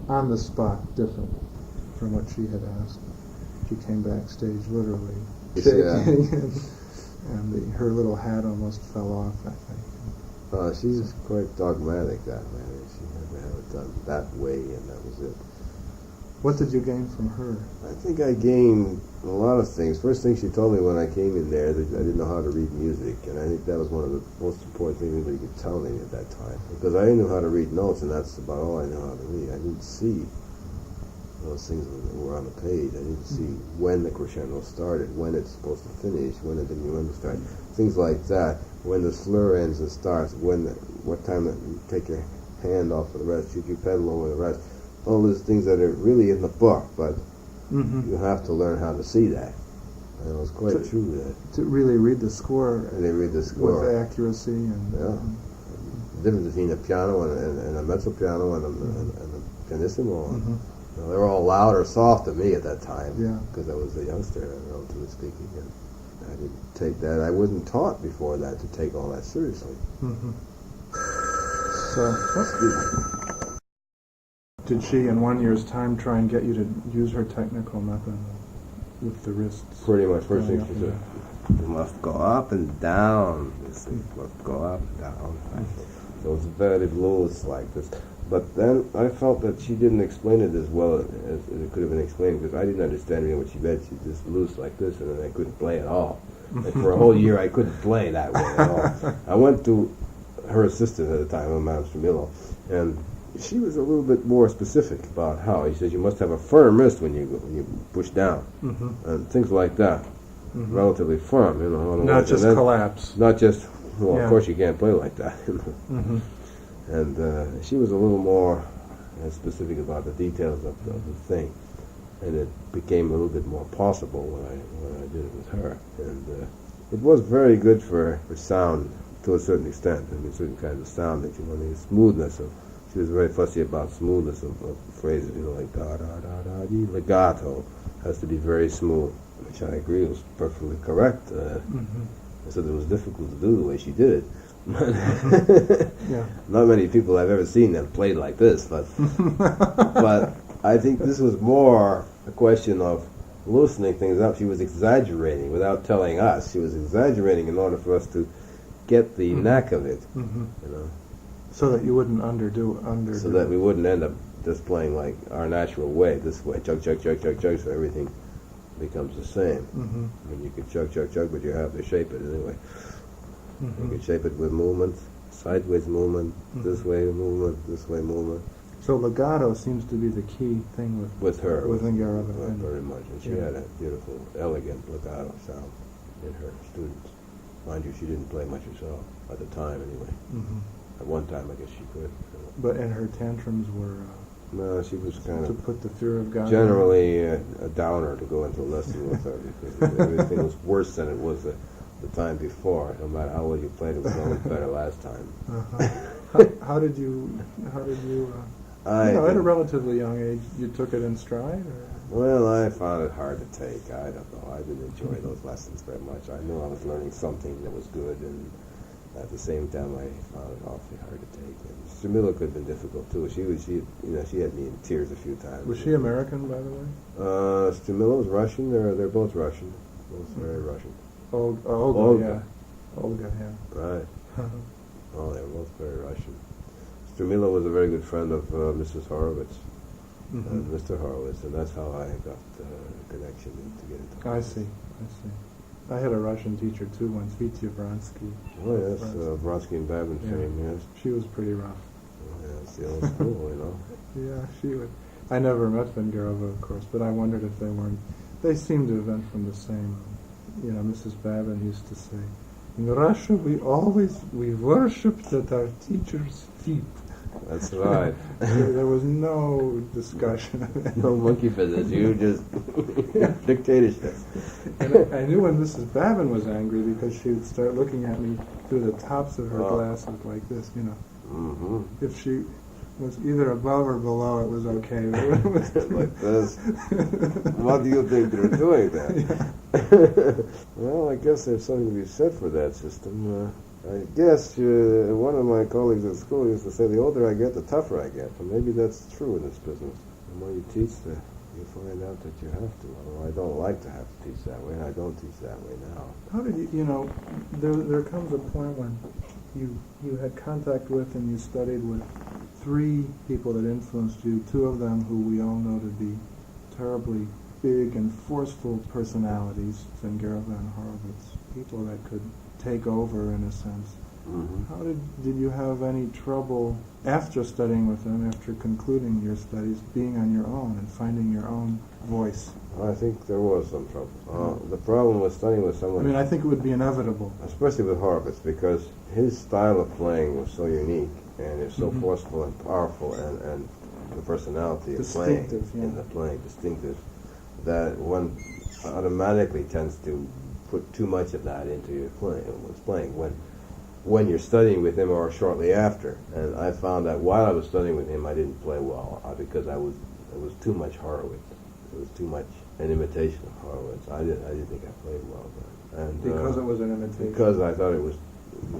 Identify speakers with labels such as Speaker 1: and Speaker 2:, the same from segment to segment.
Speaker 1: on the spot different from what she had asked. She came backstage literally shaking, and her little hat almost fell off, I think.
Speaker 2: She's quite dogmatic that way. She had to have it done that way, and that was it.
Speaker 1: What did you gain from her?
Speaker 2: I think I gained a lot of things. First thing she told me when I came in there, that I didn't know how to read music, and I think that was one of the most important things anybody could tell me at that time. Because I knew how to read notes, and that's about all I knew how to read. I didn't see those things that were on the page. I didn't see when the crescendo started, when it's supposed to finish, when the diminuendo starts, things like that. When the slur ends and starts, what time that you take your hand off of the rest, shoot your pedal over the rest. All those things that are really in the book, but you have to learn how to see that. And it was quite true that.
Speaker 1: To really read the score.
Speaker 2: They read the score.
Speaker 1: With accuracy and.
Speaker 2: Yeah. The difference between a piano and a mezzo piano and a pianissimo. You know, they were all loud or soft to me at that time.
Speaker 1: Yeah.
Speaker 2: Because I was a youngster, relatively speaking. And I didn't take that. I wasn't taught before that to take all that seriously.
Speaker 1: So, did she, in 1 year's time, try and get you to use her technical method with the wrists?
Speaker 2: Pretty much. First thing she said, you must go up and down. You must go up and down. So it's very loose like this. But then I felt that she didn't explain it as well as it could have been explained, because I didn't understand really what she meant. She just loose like this, and then I couldn't play at all. And for a whole year, I couldn't play that way at all. I went to her assistant at the time, Madame Stramillo, and she was a little bit more specific about how. He said you must have a firm wrist when you push down, and things like that. Relatively firm, you know.
Speaker 1: Not just collapse.
Speaker 2: Not just. Well, of course you can't play like that. And she was a little more specific about the details of the thing, and it became a little bit more possible when I did it with her. And it was very good for sound to a certain extent. I mean, certain kinds of sound that you want, the smoothness of. She was very fussy about smoothness of phrases, you know, like da da da da di. Legato has to be very smooth, which I agree was perfectly correct. I said it was difficult to do the way she did it. Not many people I've ever seen have played like this, but I think this was more a question of loosening things up. She was exaggerating without telling us. She was exaggerating in order for us to get the knack of it, you know.
Speaker 1: So that you wouldn't underdo.
Speaker 2: So that we wouldn't end up just playing like our natural way, this way, chug, chug, chug, chug, chug, so everything becomes the same. I mean, you could chug, chug, chug, but you have to shape it anyway. You could shape it with movement, sideways movement, this way movement, this way movement.
Speaker 1: So legato seems to be the key thing with
Speaker 2: her.
Speaker 1: With Ingarova.
Speaker 2: Very much. And she had a beautiful, elegant legato sound in her students. Mind you, she didn't play much herself, at the time anyway. At one time, I guess she could.
Speaker 1: But and her tantrums were...
Speaker 2: no, she was kind of...
Speaker 1: To put the fear of God...
Speaker 2: Generally a downer to go into a lesson with her, because everything was worse than it was the time before. No matter how well you played, it was always better last time.
Speaker 1: How did you at a relatively young age, you took it in stride? Or?
Speaker 2: Well, I found it hard to take. I don't know. I didn't enjoy those lessons very much. I knew I was learning something that was good, and at the same time, I found it awfully hard to take. And Stramillo could have been difficult too. She had me in tears a few times.
Speaker 1: Was she American, by the way?
Speaker 2: Stramillo was Russian. They're both Russian. Both very Russian.
Speaker 1: Olga, yeah.
Speaker 2: Right. Oh, they were both very Russian. Stramillo was a very good friend of Mrs. Horowitz and Mr. Horowitz, and that's how I got the connection to get into
Speaker 1: I see. I had a Russian teacher too once, Vitya Vronsky.
Speaker 2: Oh yes, Vronsky and Babin fame, yes.
Speaker 1: She was pretty rough.
Speaker 2: Oh, yeah, it's the old school, you know.
Speaker 1: Yeah, she would. I never met Vengerova, of course, but I wondered if they weren't. They seemed to have been from the same. You know, Mrs. Babin used to say, in Russia we worshipped at our teacher's feet.
Speaker 2: That's right.
Speaker 1: There was no discussion.
Speaker 2: No monkey business. You just dictatorship.
Speaker 1: And I knew when Mrs. Babin was angry because she would start looking at me through the tops of her glasses like this, you know. If she was either above or below, it was okay.
Speaker 2: Like this. What do you think they're doing then? Well, I guess there's something to be said for that system. I guess one of my colleagues at school used to say, the older I get, the tougher I get. And maybe that's true in this business. The more you teach, you find out that you have to. Although I don't like to have to teach that way, and I don't teach that way now.
Speaker 1: How did there comes a point when you had contact with and you studied with three people that influenced you, two of them who we all know to be terribly big and forceful personalities, Zengera and Horowitz, people that could take over in a sense.
Speaker 2: Mm-hmm.
Speaker 1: How did you have any trouble after studying with them, after concluding your studies, being on your own and finding your own voice?
Speaker 2: I think there was some trouble. The problem with studying with someone...
Speaker 1: I mean, I think it would be inevitable.
Speaker 2: Especially with Horowitz, because his style of playing was so unique, and it's so forceful and powerful, and the personality of playing, in the playing, distinctive, that one automatically tends to put too much of that into your playing when you're studying with him or shortly after. And I found that while I was studying with him, I didn't play well because it was too much Horowitz. It was too much an imitation of Horowitz. I didn't think I played well then. And
Speaker 1: because it was an imitation.
Speaker 2: Because I thought it was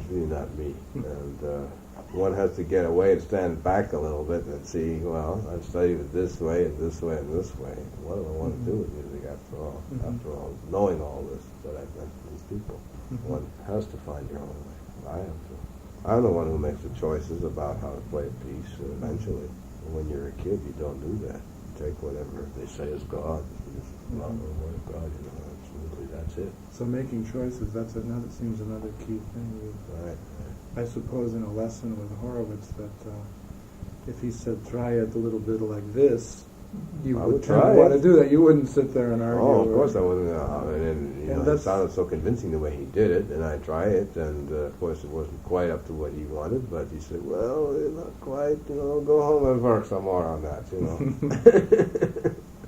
Speaker 2: really not me. And one has to get away and stand back a little bit and see, well, I've studied it this way and this way and this way. What do I want to do with music after all? After all, knowing all this that I've met from these people, one has to find your own way. I have to. I'm the one who makes the choices about how to play a piece eventually. When you're a kid, you don't do that. You take whatever they say is God. You just follow the word of God, absolutely, that's it.
Speaker 1: So making choices, that seems another key thing.
Speaker 2: Right.
Speaker 1: I suppose in a lesson with Horowitz that if he said try it a little bit like this, you would try want to do that. You wouldn't sit there and argue.
Speaker 2: Oh, of course I wouldn't. It sounded so convincing the way he did it, and I try it, and of course it wasn't quite up to what he wanted, but he said, well, not quite, go home and work some more on that,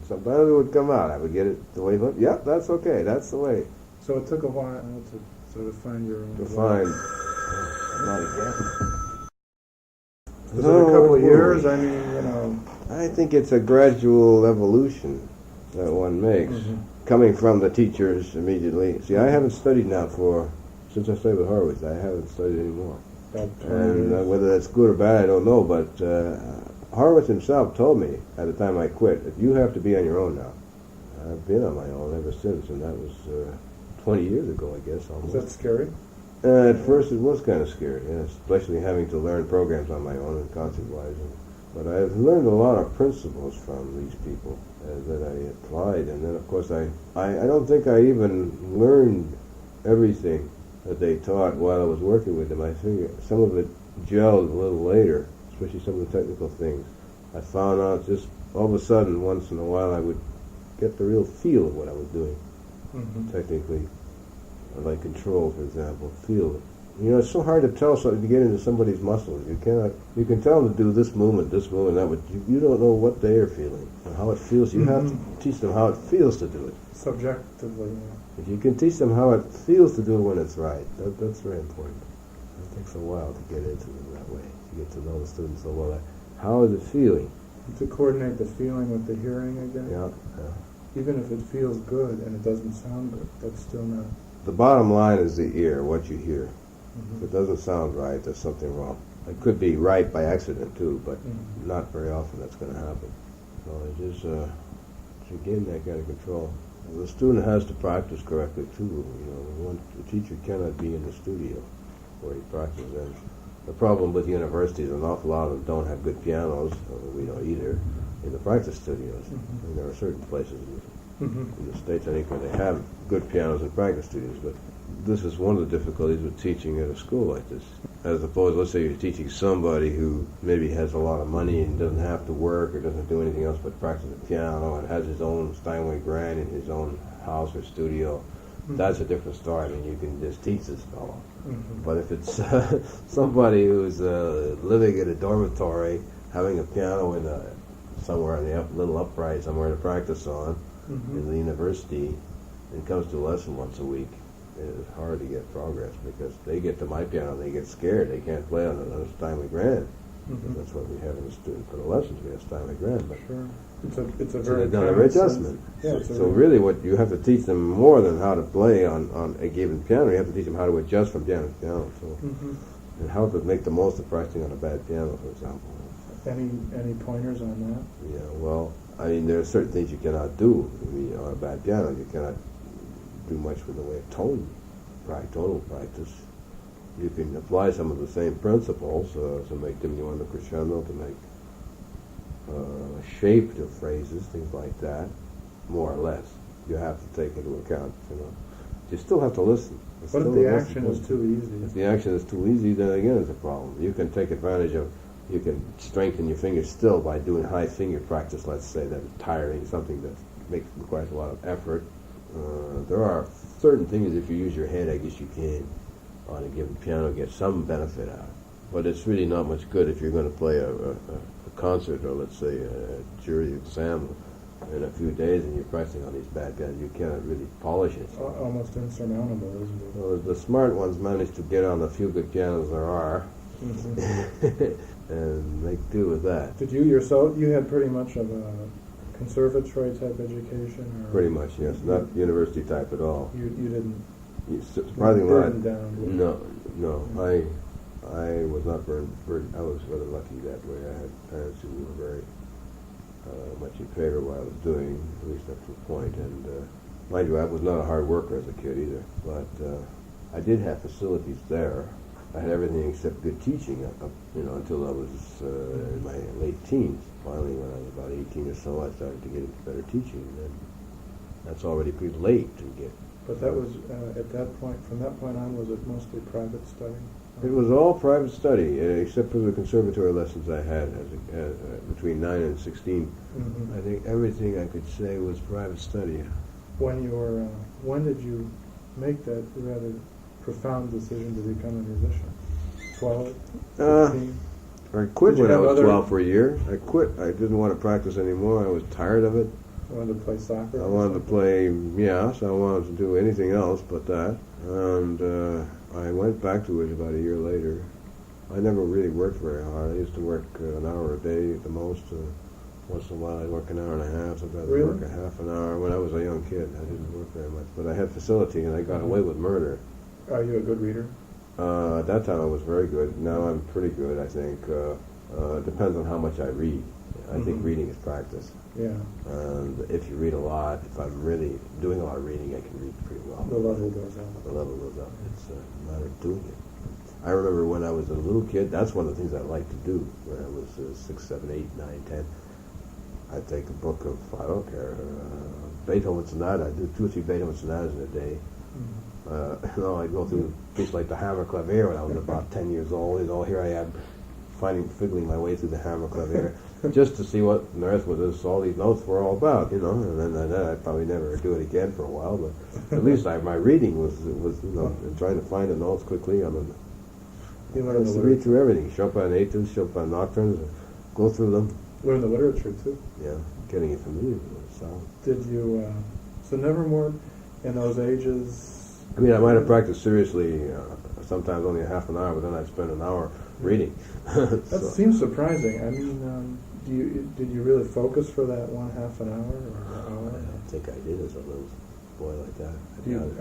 Speaker 2: Sometimes it would come out. I would get it the way he went. Yep, that's okay. That's the way.
Speaker 1: So it took a while to sort of find your own way.
Speaker 2: Not again.
Speaker 1: Was it a couple of years? I mean,
Speaker 2: I think it's a gradual evolution that one makes, coming from the teachers immediately. See, I haven't studied now since I studied with Horowitz, I haven't studied anymore. And whether that's good or bad, I don't know, but Horowitz himself told me at the time I quit that you have to be on your own now. I've been on my own ever since, and that was 20 years ago, I guess, almost.
Speaker 1: Was that scary?
Speaker 2: At first it was kind of scary, especially having to learn programs on my own and concert-wise. But I've learned a lot of principles from these people that I applied, and then of course I don't think I even learned everything that they taught while I was working with them. I think some of it gelled a little later, especially some of the technical things. I found out just all of a sudden, once in a while, I would get the real feel of what I was doing, technically. Like control, for example, feel it. It's so hard to tell something to get into somebody's muscles. You can tell them to do this movement, that, but you don't know what they are feeling or how it feels. You have to teach them how it feels to do it.
Speaker 1: Subjectively, yeah.
Speaker 2: If you can teach them how it feels to do it when it's right, that's very important. It takes a while to get into them that way. You get to know the students so well. How is it feeling?
Speaker 1: To coordinate the feeling with the hearing again?
Speaker 2: Yeah.
Speaker 1: Even if it feels good and it doesn't sound good, that's still not...
Speaker 2: The bottom line is the ear, what you hear. If it doesn't sound right, there's something wrong. It could be right by accident too, but not very often that's going to happen. So it is, to gain that kind of control. The student has to practice correctly too. The teacher cannot be in the studio where he practices. And the problem with universities, an awful lot of them don't have good pianos, we don't either, in the practice studios. And there are certain places in the States, I think, where they have good pianos and practice studios, but this is one of the difficulties with teaching at a school like this. As opposed, let's say you're teaching somebody who maybe has a lot of money and doesn't have to work or doesn't do anything else but practice the piano and has his own Steinway grand in his own house or studio. That's a different story. I mean, you can just teach this fellow. But if it's somebody who's living in a dormitory, having a piano somewhere in the little upright, somewhere to practice on, in the university, and comes to a lesson once a week, it's hard to get progress because they get to my piano and they get scared. They can't play on a Steinway grand.
Speaker 1: Mm-hmm.
Speaker 2: That's what we have in the student for the lessons. We have Steinway Grand, but
Speaker 1: Sure. It's a
Speaker 2: so
Speaker 1: very
Speaker 2: they've done a
Speaker 1: common
Speaker 2: adjustment.
Speaker 1: sense. Yeah,
Speaker 2: So really, what you have to teach them more than how to play on a given piano. You have to teach them how to adjust from piano to piano. So and how to make the most of practicing on a bad piano, for example.
Speaker 1: Any pointers on that?
Speaker 2: Yeah. Well, I mean, there are certain things you cannot do. I mean, on a bad piano, you cannot do much with the way of tonal practice. You can apply some of the same principles to make diminuendo crescendo, to make shape to phrases, things like that, more or less. You have to take into account, You still have to listen.
Speaker 1: What if the action is too easy?
Speaker 2: If the action is too easy, then again it's a problem. You can take advantage of, you can strengthen your fingers still by doing high finger practice, let's say, that is tiring, something that requires a lot of effort. There are certain things, if you use your head, I guess you can, on a given piano, get some benefit out. But it's really not much good if you're going to play a concert, or let's say a jury exam in a few days and you're practicing on these bad pianos. You cannot really polish it.
Speaker 1: Almost insurmountable, isn't it?
Speaker 2: Well, the smart ones manage to get on the few good pianos there are and make do with that.
Speaker 1: Did you yourself, you had pretty much of a conservatory type education? Or
Speaker 2: Pretty much, yes. Not university type at all.
Speaker 1: You didn't
Speaker 2: Surprisingly
Speaker 1: burn
Speaker 2: not.
Speaker 1: down?
Speaker 2: No. I was not burned. I was rather lucky that way. I had parents who were very much in favor of what I was doing, at least up to a point. And mind you, I was not a hard worker as a kid either. But I did have facilities there. I had everything except good teaching until I was in my late teens. Finally, when I was about 18 or so, I started to get into better teaching. And that's already pretty late to get.
Speaker 1: But that was, at that point, from that point on, was it mostly private study?
Speaker 2: It was all private study, except for the conservatory lessons I had between 9 and 16.
Speaker 1: Mm-hmm.
Speaker 2: I think everything I could say was private study.
Speaker 1: When did you make that rather profound decision to become a musician? 12? 15?
Speaker 2: I quit when I was 12 for a year. I quit. I didn't want to practice anymore. I was tired of it.
Speaker 1: You wanted to play soccer?
Speaker 2: I wanted to play, so I wanted to do anything else but that. And I went back to it about a year later. I never really worked very hard. I used to work an hour a day at the most. Once in a while I'd work an hour and a half. Sometimes I'd work a half an hour. When I was a young kid, I didn't work very much. But I had facility, and I got away with murder.
Speaker 1: Are you a good reader?
Speaker 2: At that time I was very good. Now I'm pretty good, I think. It depends on how much I read. I think reading is practice.
Speaker 1: Yeah.
Speaker 2: And if you read a lot, if I'm really doing a lot of reading, I can read pretty well.
Speaker 1: The level goes up.
Speaker 2: The level goes up. It's a matter of doing it. I remember when I was a little kid, that's one of the things I liked to do. When I was 6, 7, 8, 9, 10, I'd take a book of, I don't care, Beethoven Sonata. I'd do 2 or 3 Beethoven Sonatas in a day. I'd go through a piece like the Hammer Clavier when I was about 10 years old. Here I am, fiddling my way through the Hammer Clavier, just to see what on earth was all these notes were all about, And then I'd probably never do it again for a while, but at least my reading was trying to find the notes quickly. I used to read through everything: Chopin etudes, Chopin nocturnes, go through them.
Speaker 1: Learn the literature too.
Speaker 2: Yeah, getting it familiar with the sound.
Speaker 1: Did you? So never more in those ages.
Speaker 2: I mean, I might have practiced seriously, sometimes only a half an hour, but then I'd spend an hour reading.
Speaker 1: That seems surprising. I mean, did you really focus for that 1/2 an hour or hour?
Speaker 2: I don't think I did as a little boy like that.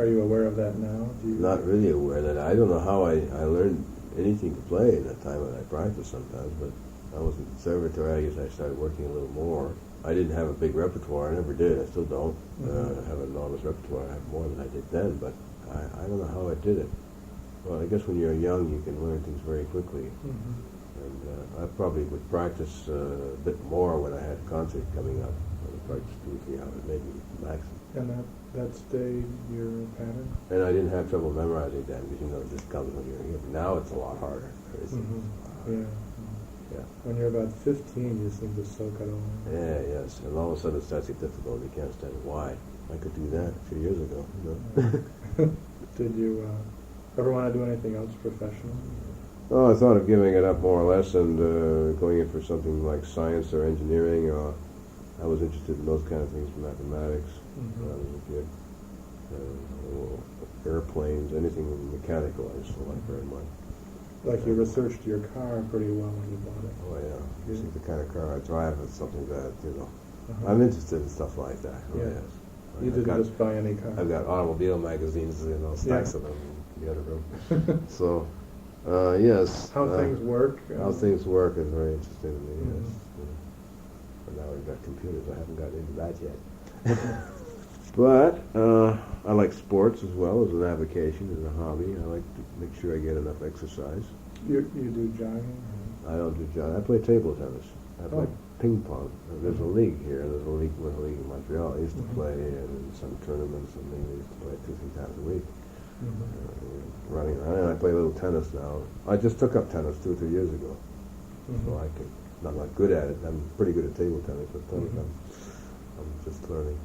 Speaker 1: Are you aware of that now?
Speaker 2: Not really aware of that. I don't know how I learned anything to play in that time when I practiced sometimes, but I was in the conservatory. I guess I started working a little more. I didn't have a big repertoire. I never did. I still don't have an enormous repertoire. I have more than I did then, but I don't know how I did it. Well, I guess when you're young, you can learn things very quickly. And I probably would practice a bit more when I had a concert coming up. I would practice 2 or 3 hours, maybe maximum.
Speaker 1: And that stayed your pattern?
Speaker 2: And I didn't have trouble memorizing that because, it just comes when you're here. Now it's a lot harder.
Speaker 1: Yeah. When you're about 15, you seem to soak it all in.
Speaker 2: Yeah, yes. And all of a sudden it starts to get difficult. You can't understand why. I could do that a few years ago.
Speaker 1: Did you ever want to do anything else professionally?
Speaker 2: Oh, I thought of giving it up more or less and going in for something like science or engineering. I was interested in those kind of things, mathematics, when I was a kid. Airplanes, anything mechanical I used to like very much.
Speaker 1: Like you researched your car pretty well when you bought it.
Speaker 2: Oh yeah.
Speaker 1: Yeah.
Speaker 2: See, the kind of car I drive is something that,
Speaker 1: Uh-huh.
Speaker 2: I'm interested in stuff like that. Oh,
Speaker 1: Yeah.
Speaker 2: yes.
Speaker 1: You didn't just buy any car.
Speaker 2: I've got automobile magazines, stacks of them in the other room. So, yes.
Speaker 1: How things work.
Speaker 2: How things work is very interesting to me,
Speaker 1: Mhm.
Speaker 2: yes. But now we've got computers. I haven't gotten into that yet. But I like sports as well as an avocation, as a hobby. I like to make sure I get enough exercise.
Speaker 1: You do jogging?
Speaker 2: I don't do jogging. I play table tennis. I play ping pong. There's a league here. There's a league in Montreal. I used to play in some tournaments, and I used to play 2-3 times a week. Running around. And I play a little tennis now. I just took up tennis 2 or 3 years ago. So I can. I'm not good at it. I'm pretty good at table tennis, but tennis, I'm just learning.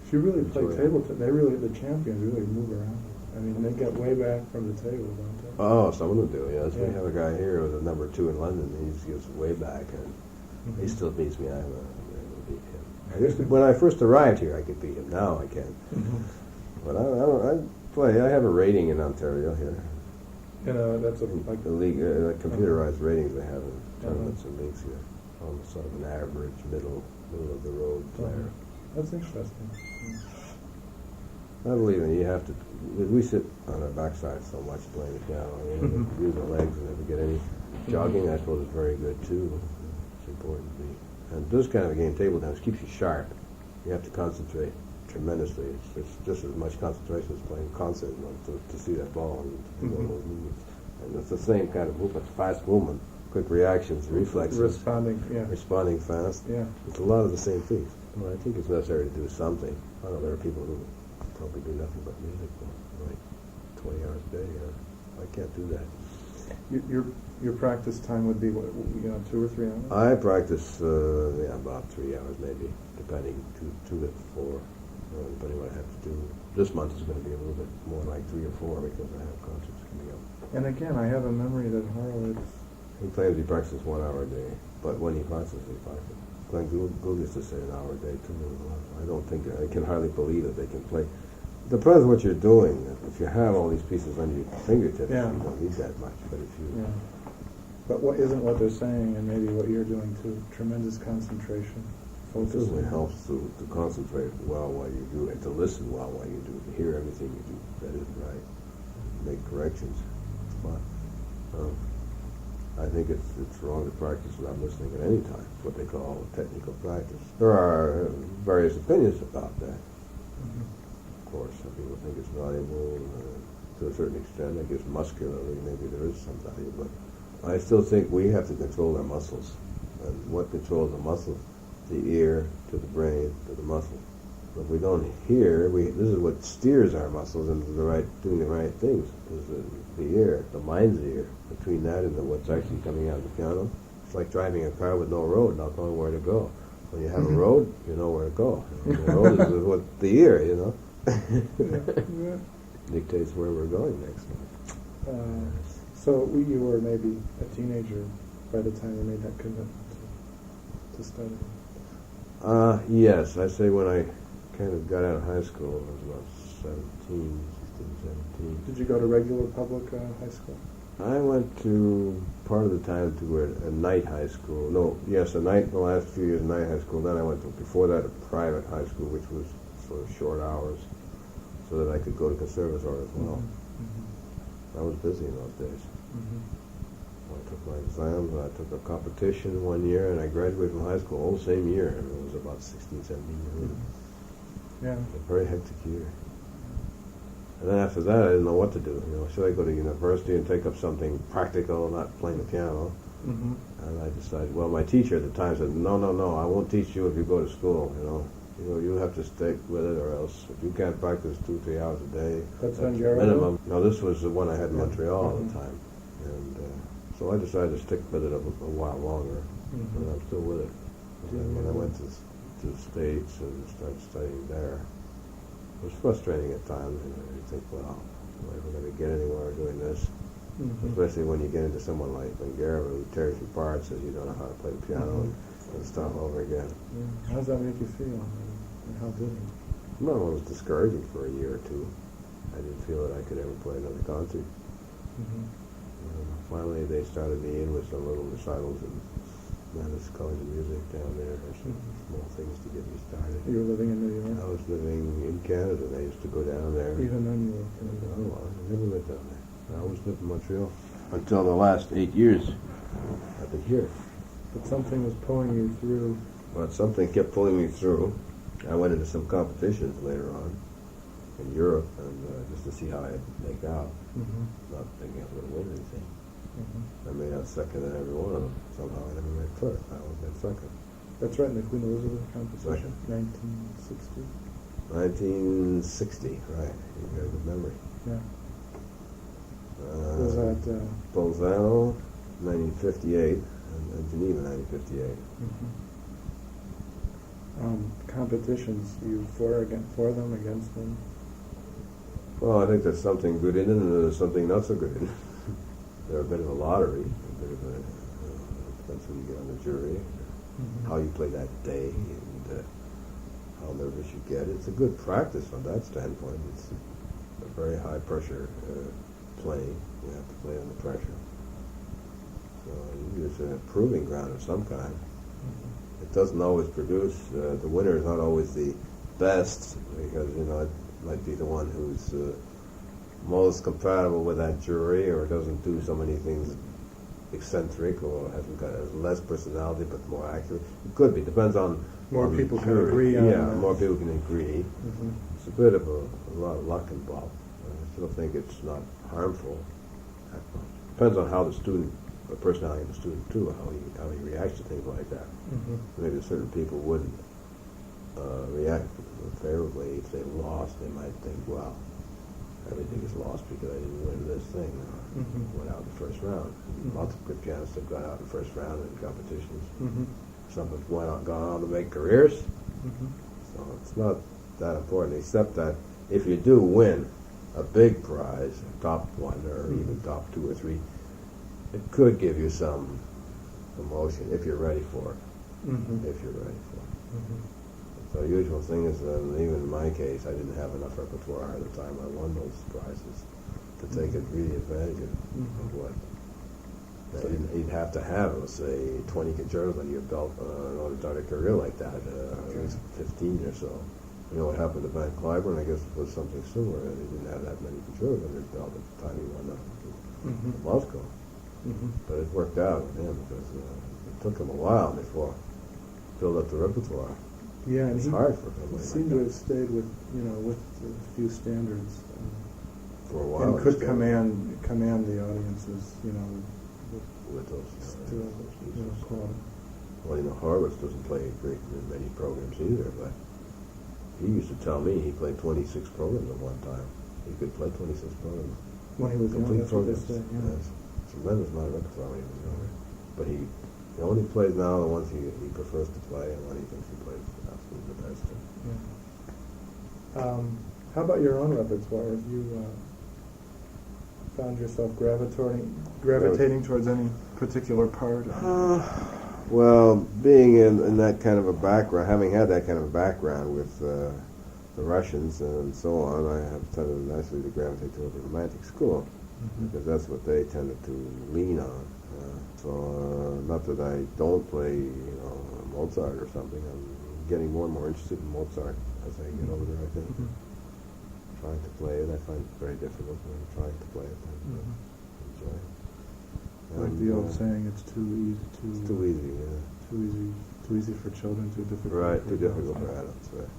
Speaker 1: If you really play
Speaker 2: Enjoy it.
Speaker 1: table tennis, the champions really move around. I mean, they get way back from the table, don't they?
Speaker 2: Oh, some of them do, yes.
Speaker 1: Yeah.
Speaker 2: We have a guy here who's a number 2 in London. He gives way back, and he still beats me. I'm able to beat him. When I first arrived here, I could beat him. Now I can't. But I play. I have a rating in Ontario here.
Speaker 1: That's like
Speaker 2: The league, computerized ratings they have in tournaments and leagues here. I'm sort of an average, middle of the road player.
Speaker 1: That's interesting.
Speaker 2: I believe in it. You have to. We sit on our backside so much playing the piano. Use our legs and never get any. Jogging, I suppose, is very good too. It's important to me. And this kind of a game, table tennis, keeps you sharp. You have to concentrate tremendously. It's just as much concentration as playing concert to see that ball and to do all those movements. And it's the same kind of movement, fast movement, quick reactions, reflexes. Responding fast.
Speaker 1: Yeah.
Speaker 2: It's a lot of the same things. Well, I think it's necessary to do something. I know there are people who probably do nothing but music for like 20 hours a day. I can't do that.
Speaker 1: Your practice time would be what, 2 or 3 hours?
Speaker 2: I practice about 3 hours maybe, depending 2 to 4, depending what I have to do. This month is going to be a little bit more like 3 or 4 because I have concerts coming up.
Speaker 1: And again, I have a memory that Horowitz.
Speaker 2: He claims he practices 1 hour a day, but when he practices, he practices. Glenn Gould used to say an hour a day too. I don't think I can hardly believe that they can play. Depends what you're doing. If you have all these pieces under your fingertips, you don't need that much. But if you
Speaker 1: But what isn't what they're saying, and maybe what you're doing too? Tremendous concentration,
Speaker 2: it certainly helps to concentrate well while you do, and to listen well while you do, to hear everything you do that isn't right, make corrections. But I think it's wrong to practice without listening at any time. It's what they call technical practice. There are various opinions about that. Of course, some people think it's valuable to a certain extent. I guess muscularly maybe there is some value, but I still think we have to control our muscles. And what controls the muscle? The ear to the brain to the muscle. If we don't hear, this is what steers our muscles into doing the right things. Is the ear, the mind's ear. Between that and what's actually coming out of the piano, it's like driving a car with no road, not knowing where to go. When you have a road, you know where to go. The road is what the ear, dictates where we're going next.
Speaker 1: So you were maybe a teenager by the time you made that commitment to study.
Speaker 2: Yes, I say when I kind of got out of high school, I was about 16, 17.
Speaker 1: Did you go to regular public high school?
Speaker 2: I went to part of the time to a night high school. The last few years night high school. Then I went to, before that, a private high school, which was sort of short hours, so that I could go to conservatory as well. I was busy in those days. I took my exams, and I took a competition 1 year, and I graduated from high school all the same year. And it was about 16, 17 years old.
Speaker 1: Yeah.
Speaker 2: A very hectic year. And then after that, I didn't know what to do. Should I go to university and take up something practical, not playing the piano? And I decided, well, my teacher at the time said, no, I won't teach you if you go to school, you have to stick with it, or else if you can't practice 2-3 hours a day,
Speaker 1: that's
Speaker 2: minimum. No, this was the one I had in Montreal at the time. And so I decided to stick with it a while longer, and I'm still with it. And then when I went to the States and started studying there, it was frustrating at times. You think, well, am I ever going to get anywhere doing this? Especially when you get into someone like Wagner who tears you apart, says you don't know how to play the piano, and start over again.
Speaker 1: How does that make you feel? And how did it?
Speaker 2: Well, it was discouraging for a year or two. I didn't feel that I could ever play another concert. Finally, they started me in with some little recitals and Manus College of Music down there, or some small things to get me started.
Speaker 1: You were living in New York?
Speaker 2: I was living in Canada, and I used to go down there.
Speaker 1: Even then you were in Canada?
Speaker 2: No, I never lived down there. I always lived in Montreal. Until the last 8 years, I've been here.
Speaker 1: But something was pulling you through.
Speaker 2: But something kept pulling me through. I went into some competitions later on in Europe, and just to see how I'd make out, not thinking I was going to win anything. I made out second in every one of them. Somehow I never made first. I always made second.
Speaker 1: That's right, in the Queen Elizabeth competition,
Speaker 2: Second.
Speaker 1: 1960.
Speaker 2: 1960, right. You got a good memory.
Speaker 1: Yeah. Was that...
Speaker 2: Bolzano, 1958, and Geneva, 1958.
Speaker 1: Competitions, you for them, against them?
Speaker 2: Well, I think there's something good in it, and there's something not so good in it. They're a bit of a lottery, a bit of a depends who you get on the jury, how you play that day, and how nervous you get. It's a good practice from that standpoint. It's a very high pressure playing. You have to play under pressure. So it's a proving ground of some kind. It doesn't always produce. The winner is not always the best because it might be the one who's most compatible with that jury, or doesn't do so many things eccentric, or hasn't got less personality but more accurate. It could be. Depends on
Speaker 1: more
Speaker 2: on
Speaker 1: people
Speaker 2: the
Speaker 1: can
Speaker 2: jury.
Speaker 1: agree on
Speaker 2: Yeah,
Speaker 1: that.
Speaker 2: more people can agree. It's a bit of a lot of luck involved. I still think it's not harmful. Depends on how the personality of the student too, how he reacts to things like that. Maybe certain people wouldn't react favorably if they lost. They might think, well, everything is lost because I didn't win this thing. Went out in the first round. Lots of good pianists have got out in the first round in competitions. Some have gone on to make careers. So it's not that important, except that if you do win a big prize, top one or even top 2 or 3, it could give you some promotion if you're ready for it. If you're ready for it. So the usual thing is that even in my case, I didn't have enough repertoire at the time I won those prizes to take really advantage of what. You'd have to have, let's say, 20 concertos under your belt in order to start a career like that. At least 15 or so. You know what happened to Van Cliburn? I guess it was something similar. He didn't have that many concertos under his belt at the time he won Moscow. But it worked out with him because it took him a while before he filled up the repertoire.
Speaker 1: Yeah, and
Speaker 2: it's hard for him.
Speaker 1: He seemed to have stayed with with a few standards
Speaker 2: for a while,
Speaker 1: and could command the audiences,
Speaker 2: with those
Speaker 1: quality.
Speaker 2: Well, Horowitz doesn't play great in many programs either, but he used to tell me he played 26 programs at one time. He could play 26 programs.
Speaker 1: When he was young, that's what they say.
Speaker 2: Yes. Tremendous amount of repertoire when he was younger. But he only plays now the ones he prefers to play and when he thinks he plays absolutely the best.
Speaker 1: How about your own repertoire? Have you found yourself gravitating towards any particular part?
Speaker 2: Well, being in that kind of a background, having had that kind of a background with the Russians and so on, I have tended naturally to gravitate toward the Romantic school because that's what they tended to lean on. Not that I don't play, Mozart or something. I'm getting more and more interested in Mozart as I get older, I think. Trying to play it, I find it very difficult when I'm trying to play it. I enjoy it.
Speaker 1: Like the old saying, it's too easy.
Speaker 2: It's too easy, yeah.
Speaker 1: Too easy for children, too difficult.
Speaker 2: Right, too difficult for adults, right.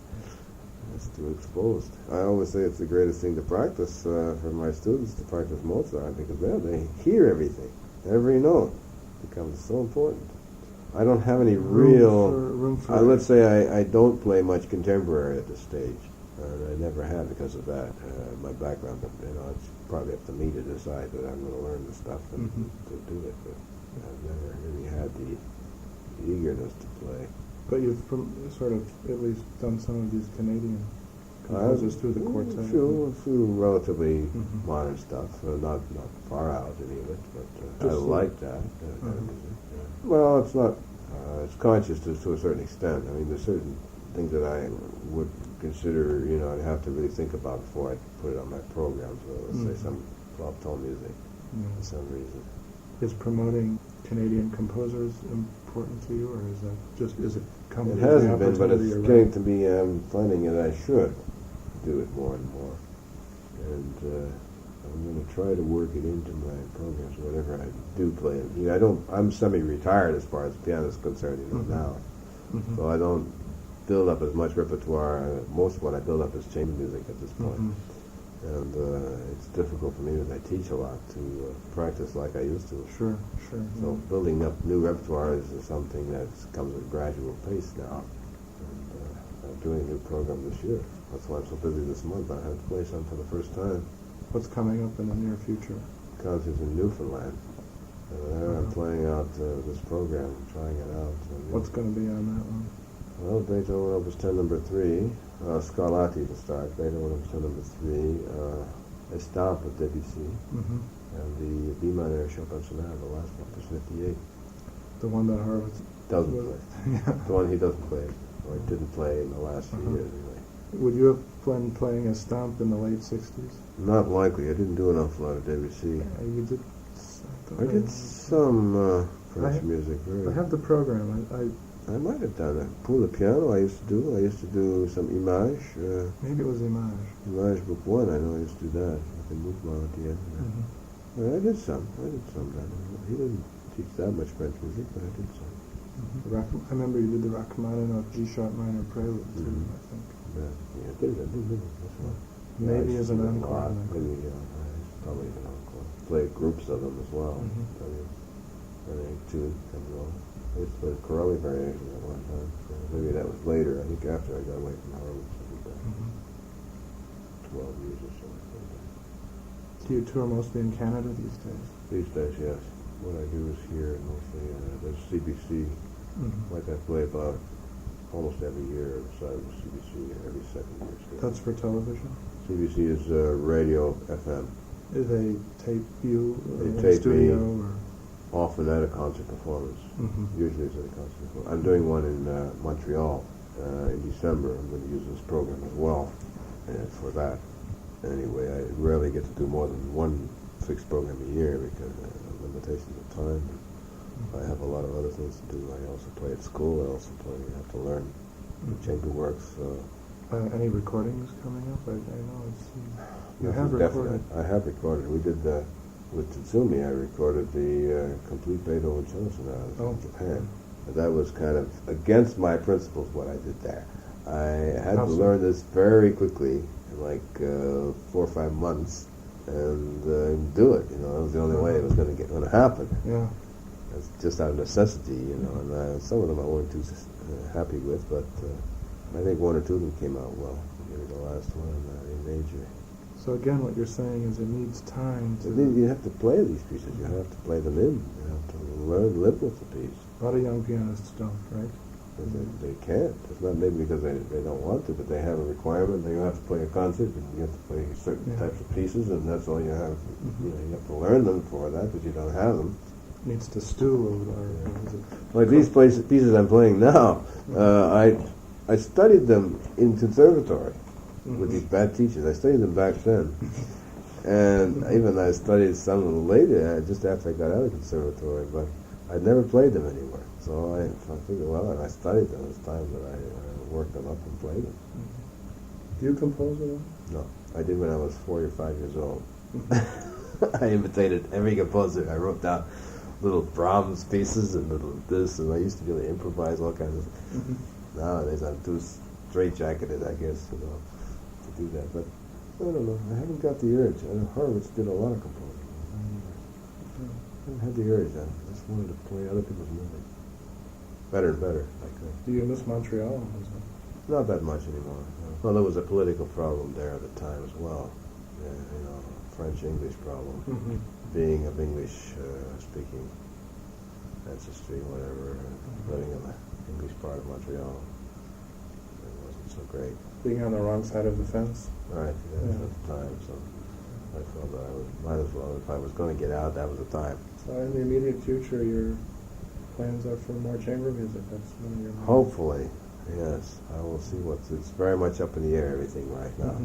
Speaker 2: It's too exposed. I always say it's the greatest thing to practice for my students, to practice Mozart, because they hear everything. Every note becomes so important. I don't have any
Speaker 1: room for
Speaker 2: let's say I don't play much contemporary at this stage. I never have because of that. My background, it's probably up to me to decide that I'm going to learn the stuff and to do it. But I've never really had the eagerness to play.
Speaker 1: But you've sort of at least done some of these Canadian composers through the quartet.
Speaker 2: A few relatively modern stuff, not far out any of it, but I like that. Well, it's not. It's conscious to a certain extent. I mean, there's certain things that I would consider, I'd have to really think about before I put it on my program. So let's say some 12-tone music. for some reason.
Speaker 1: Is promoting Canadian composers important to you, or is that just, is it coming?
Speaker 2: It hasn't been, but it's getting to be, I'm finding that I should do it more and more. And I'm going to try to work it into my programs, whatever I do play. I'm semi-retired as far as the piano is concerned, now.
Speaker 1: Mm-hmm.
Speaker 2: So I don't build up as much repertoire. Most of what I build up is chamber music at this point.
Speaker 1: Mm-hmm.
Speaker 2: And it's difficult for me because I teach a lot to practice like I used to.
Speaker 1: Sure.
Speaker 2: So building up new repertoire is something that comes at a gradual pace now. And I'm doing a new program this year. That's why I'm so busy this month. I have to play some for the first time.
Speaker 1: What's coming up in the near future?
Speaker 2: Concerts in Newfoundland. And there I'm playing out this program, trying it out.
Speaker 1: What's going to be on that one?
Speaker 2: Well, Beethoven Opus 10 number 3, Scarlatti to start, Beethoven Opus 10 number 3, Estampe of Debussy, and the B minor Chopin Sonata, the last one, Opus 58.
Speaker 1: The one that Horowitz
Speaker 2: doesn't play. The one he doesn't play, or didn't play in the last few years anyway.
Speaker 1: Would you have been playing Estampe in the late 60s?
Speaker 2: Not likely. I didn't do an awful lot of Debussy.
Speaker 1: You did?
Speaker 2: I did some French music.
Speaker 1: I have the program.
Speaker 2: I might have done it. Pour le piano I used to do some Image.
Speaker 1: Maybe it was Image.
Speaker 2: Image Book 1, I know I used to do that. With the mouvement at the end. I did some. That. He didn't teach that much French music, but I did some.
Speaker 1: I remember you did the Rachmaninoff G-sharp minor prelude, too, I think.
Speaker 2: Yeah, I did. That's one.
Speaker 1: Maybe as an encore.
Speaker 2: Maybe, probably an encore. Played groups of them as well. Two comes along. I used to play Corelli variations at one time. So maybe that was later. I think after I got away from Harlem, I did that. 12 years or so.
Speaker 1: Do you tour mostly in Canada these days?
Speaker 2: These days, yes. What I do is here mostly. There's CBC. Like I play about almost every year beside CBC every second year. So
Speaker 1: that's for television?
Speaker 2: CBC is radio FM.
Speaker 1: Do they tape you in
Speaker 2: tape
Speaker 1: studio?
Speaker 2: Me.
Speaker 1: Or?
Speaker 2: Often at a concert performance. Usually it's at a concert performance. I'm doing one in Montreal in December. I'm going to use this program as well for that. Anyway, I rarely get to do more than one fixed program a year because of limitations of time. I have a lot of other things to do. I also play at school. I have to learn the chamber works.
Speaker 1: Any recordings coming up? I know it's... You have
Speaker 2: recorded.
Speaker 1: recorded.
Speaker 2: I have recorded. We did... with Tatsumi, I recorded the complete Beethoven Cello Sonata in Japan. And that was kind of against my principles, what I did there. I had to learn this very quickly, in like 4 or 5 months, and do it. That was the only way it was going to happen.
Speaker 1: Yeah.
Speaker 2: It's just out of necessity, and some of them I weren't too happy with, but I think 1 or 2 of them came out well. Maybe the last one, in major.
Speaker 1: So again, what you're saying is it needs time to...
Speaker 2: You have to play these pieces. You have to play them in. You have to learn, live with the piece.
Speaker 1: A lot of young pianists don't, right?
Speaker 2: They can't. It's not maybe because they don't want to, but they have a requirement. They have to play a concert, and you have to play certain types of pieces, and that's all you have. You have to learn them for that, but you don't have them.
Speaker 1: It needs to stew over.
Speaker 2: Like these pieces I'm playing now, I studied them in conservatory. With these bad teachers. I studied them back then. And even I studied some a little later, just after I got out of conservatory, but I'd never played them anywhere. So I figured, well, I studied them. It's time that I worked them up and played them.
Speaker 1: Do you compose at all?
Speaker 2: No. I did when I was 4 or 5 years old. I imitated every composer. I wrote down little Brahms pieces and little this, and I used to really improvise all kinds of Nowadays I'm too straight-jacketed, I guess, to do that, but I don't know. I haven't got the urge. Horowitz did a lot of composing. I haven't had the urge. I just wanted to play other people's music. Better and better.
Speaker 1: Do you miss Montreal?
Speaker 2: Not that much anymore. No. Well, there was a political problem there at the time as well. French-English problem. Being of English-speaking ancestry, whatever, living in the English part of Montreal, it wasn't so great.
Speaker 1: Being on the wrong side of the fence?
Speaker 2: Right, at the time, so I felt that I might as well, if I was going to get out, that was the time.
Speaker 1: So in the immediate future, your plans are for more chamber music? That's one of your...
Speaker 2: Hopefully, yes. I will see it's very much up in the air, everything right now.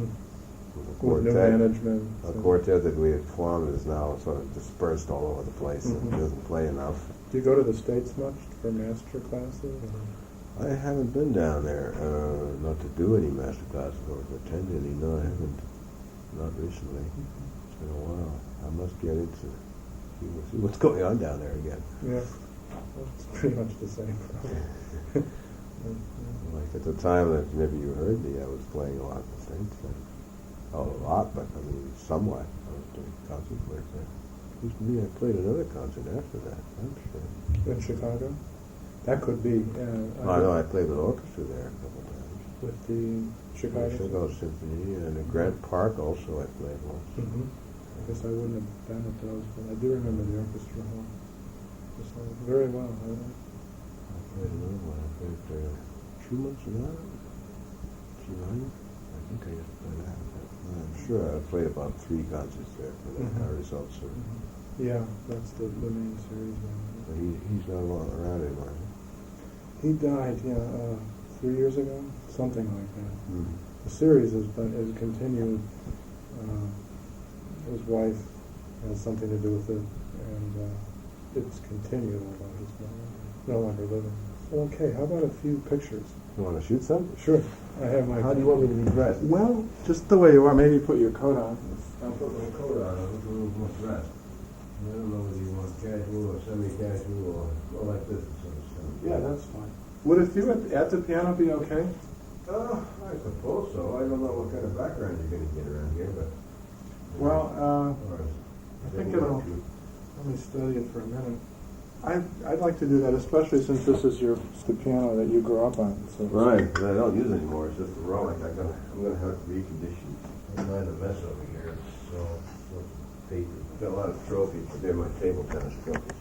Speaker 2: with a
Speaker 1: With new
Speaker 2: quartet.
Speaker 1: management.
Speaker 2: A
Speaker 1: so-
Speaker 2: quartet that we had formed is now sort of dispersed all over the place and
Speaker 1: Mhm.
Speaker 2: doesn't play enough.
Speaker 1: Do you go to the States much for master classes?
Speaker 2: I haven't been down there, not to do any master classes or to attend any. No, I haven't. Not recently. It's been a while. I must get into see what's going on down there again.
Speaker 1: Yeah. Well, it's pretty much the same.
Speaker 2: Like at the time that maybe you heard me, I was playing a lot in the States. A lot, but I mean, somewhat. I was doing concert work there. Used to be I played another concert after that, I'm sure.
Speaker 1: In Chicago? That could be.
Speaker 2: I know I played with orchestra there a couple times.
Speaker 1: With the Chicago?
Speaker 2: Chicago Symphony and at Grant Park also I played once.
Speaker 1: Mm-hmm. I guess I wouldn't have been at those, but I do remember the orchestra hall. Just very well.
Speaker 2: I played another one. I played Schumann Sonata. I think I used to play that. I'm sure I played about 3 concerts there for the
Speaker 1: Mhm.
Speaker 2: results. So
Speaker 1: Yeah, that's the main series one.
Speaker 2: he's not around anymore.
Speaker 1: He died, 3 years ago, something like that.
Speaker 2: Mm-hmm.
Speaker 1: The series has continued. His wife has something to do with it, and it's continued, although he's no longer living. So, okay, how about a few pictures?
Speaker 2: You want to shoot some?
Speaker 1: Sure, I have my...
Speaker 2: How do you want me to be dressed?
Speaker 1: Well, just the way you are. Maybe put your coat on.
Speaker 2: I'll put my coat on. I'll look a little more dressed. I don't know whether you want casual or semi-casual or like this.
Speaker 1: Yeah, that's fine. Would a few at the piano be okay?
Speaker 2: I suppose so. I don't know what kind of background you're going to get around here, but...
Speaker 1: Well,
Speaker 2: Or
Speaker 1: I think it'll... Let me study it for a minute. I'd like to do that, especially since this is the piano that you grew up on. So.
Speaker 2: Right, but I don't use it anymore. It's just a relic. I'm gonna have to recondition. I'm not a mess over here. So paper. I've got a lot of trophies, but they're my table tennis trophies.